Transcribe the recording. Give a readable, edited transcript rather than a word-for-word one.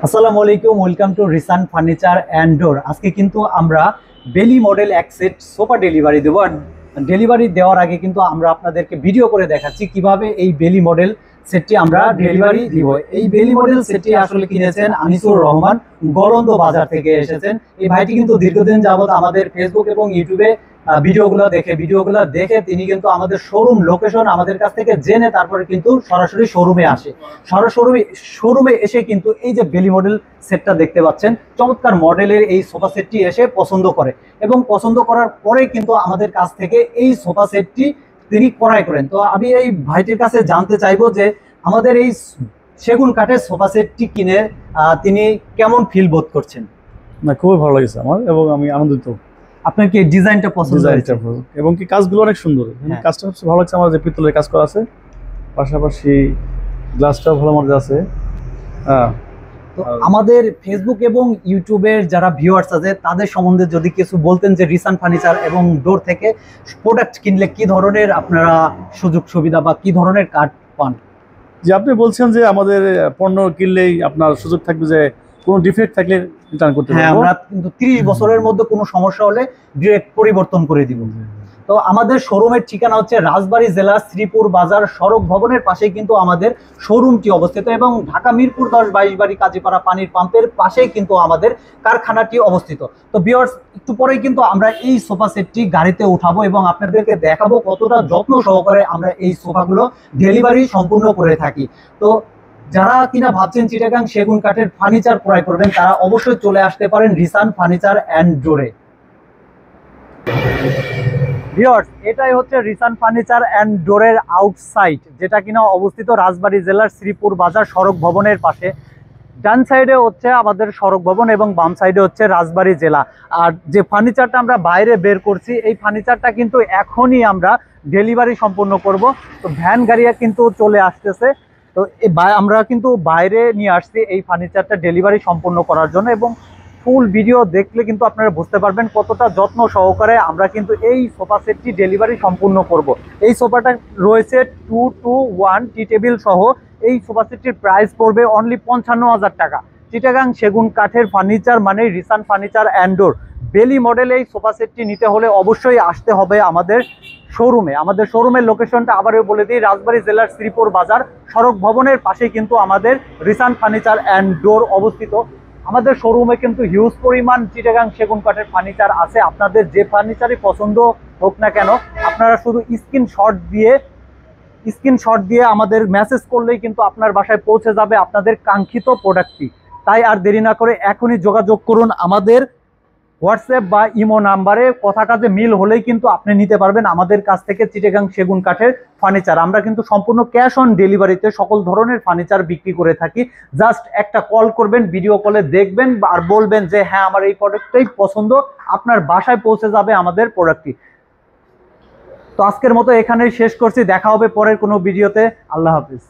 আসসালামু আলাইকুম, welcome to রিসান furniture and door. আজকে কিন্তু আমরা বেলি মডেল এক সেট সোফা ডেলিভারি দেবো। আর ডেলিভারি দেওয়ার আগে কিন্তু আমরা আপনাদেরকে ভিডিও করে দেখাচ্ছি কিভাবে এই বেলি মডেল সেটটি আমরা ডেলিভারি দিব। এই বেলি মডেল সেটটি আসলে কিনেছেন আনিসুর রহমান, গলন্দ বাজার থেকে এসেছেন। এই ভাইটি কিন্তু দীর্ঘদিন যাবত আমাদের ফেসবুক এবং ইউটিউবে ভিডিওগুলো দেখে তিনি কিন্তু আমাদের শোরুম লোকেশন আমাদের কাছ থেকে জেনে তারপরে কিন্তু সরাসরি শোরুমে আসে। সরাসরি শোরুমে এসে কিন্তু এই যে বেলি মডেল সেটটা দেখতে পাচ্ছেন, চমৎকার মডেলের এই সোফা সেটটি এসে পছন্দ করে এবং পছন্দ করার পরে কিন্তু আমাদের কাছ থেকে এই সোফা সেটটি তিনি ক্রয় করেন। তো আমি এই ভাইটির কাছে জানতে চাইবো যে আমাদের এই সেগুন কাঠের সোফা সেটটি কিনে তিনি কেমন ফিল বোধ করছেন। না, খুবই ভালো লাগছে আমার এবং আমি আনন্দিত। আপনার কি ডিজাইনটা পছন্দ হয়েছে? এবং কি কাজগুলো অনেক সুন্দর, কাজটা সবচেয়ে ভালো লাগছে আমার, যে পিতলের কাজ করা আছে, পাশাপাশি গ্লাসটাও ভালো মধ্যে আছে। তো আমাদের ফেসবুক এবং ইউটিউবের যারা ভিউয়ার্স আছে তাদের সম্বন্ধে যদি কিছু বলতেন যে রিসান ফার্নিচার এবং ডোর থেকে প্রোডাক্ট কিনলে কি ধরনের আপনারা সুযোগ সুবিধা বা কি ধরনের কার্ড পান? যে আপনি বলছেন যে আমাদের পণ্য কিনলেই আপনার সুযোগ থাকবে যে কোনো ডিফেক্ট থাকলে রিটার্ন করতে পারবো। হ্যাঁ, আমরা কিন্তু 30 বছরের মধ্যে কোনো সমস্যা হলে ডিরেক্ট পরিবর্তন করে দিব। তো আমাদের শোরুমের ঠিকানা হচ্ছে রাজবাড়ী জেলা শ্রীপুর বাজার সড়ক ভবনের পাশেই কিন্তু আমাদের শোরুমটি অবস্থিত এবং ঢাকা মিরপুর 10-22 বাড়ি কাজীপাড়া পানির পাম্পের পাশেই কিন্তু আমাদের কারখানাটি অবস্থিত। তো ভিউয়ার্স, একটু পরেই কিন্তু আমরা এই সোফা সেটটি গাড়িতে উঠাবো এবং আপনাদেরকে দেখাবো কতটা যত্ন সহকারে আমরা এই সোফাগুলো ডেলিভারি সম্পূর্ণ করে থাকি। তো যারা কিনা ভাবছেন চিটাগাং সেগুন কাঠের ফার্নিচার ক্রয় করবেন তারা অবশ্যই চলে আসতে পারেন রিসান ফার্নিচার অ্যান্ড ডোরে। ভিউয়ার্স, এটাই হচ্ছে রিসান ফার্নিচার অ্যান্ড ডোরের আউটসাইড, যেটা কিনা অবস্থিত রাজবাড়ী জেলার শ্রীপুর বাজার সড়ক ভবনের পাশে। ডান সাইডে হচ্ছে আমাদের সড়ক ভবন এবং বাম সাইডে হচ্ছে রাজবাড়ী জেলা। আর যে ফার্নিচারটা আমরা বাইরে বের করছি এই ফার্নিচারটা কিন্তু এখনই আমরা ডেলিভারি সম্পূর্ণ করব। তো ভ্যান গাড়িয়া কিন্তু চলে আসতেছে। তো আমরা কিন্তু বাইরে নিয়ে আসছি এই ফার্নিচারটা ডেলিভারি সম্পূর্ণ করার জন্য এবং ফুল ভিডিও দেখলে কিন্তু আপনারা বুঝতে পারবেন কতটা যত্ন সহকারে আমরা কিন্তু এই সোফা সেটটি ডেলিভারি সম্পূর্ণ করব। এই সোফাটা রয়েছে 2-to-1 টি টেবিল সহ। এই সোফা সেটটির প্রাইস পড়বে অনলি 55,000 টাকা। চিটাগাং সেগুন কাঠের ফার্নিচার মানে রিসান ফার্নিচার অ্যান্ড ডোর। বেলি মডেল এই সোফা সেটটি নিতে হলে অবশ্যই আসতে হবে আমাদের শোরুমে। আমাদের শোরুমের লোকেশনটা আবারও বলে দিই, রাজবাড়ী জেলার শ্রীপুর বাজার সড়ক ভবনের পাশে কিন্তু আমাদের রিসান ফার্নিচার অ্যান্ড ডোর অবস্থিত। আমাদের শোরুমে কিন্তু হিউজ পরিমাণ চিটাগাং সেগুন কাঠের ফার্নিচার আছে। আপনাদের যে ফার্নিচারই পছন্দ হোক না কেন, আপনারা শুধু স্ক্রিনশট দিয়ে আমাদের মেসেজ করলেই কিন্তু আপনার বাসায় পৌঁছে যাবে আপনাদের কাঙ্ক্ষিত প্রোডাক্টটি। তাই আর দেরি না করে এখনই যোগাযোগ করুন আমাদের হোয়াটসঅ্যাপ বা ইমো নাম্বারে। কথা কাজে মিল হলেই কিন্তু আপনি নিতে পারবেন আমাদের কাছ থেকে চিটাগাং সেগুন কাঠের ফার্নিচার। আমরা কিন্তু সম্পূর্ণ ক্যাশ অন ডেলিভারিতে সকল ধরনের ফার্নিচার বিক্রি করে থাকি। জাস্ট একটা কল করবেন, ভিডিও কলে দেখবেন আর বলবেন যে হ্যাঁ আমার এই প্রোডাক্টটাই পছন্দ, আপনার বাসায় পৌঁছে যাবে আমাদের প্রোডাক্টটি। তো আজকের মতো এখানেই শেষ করছি, দেখা হবে পরের কোনো ভিডিওতে। আল্লাহ হাফিজ।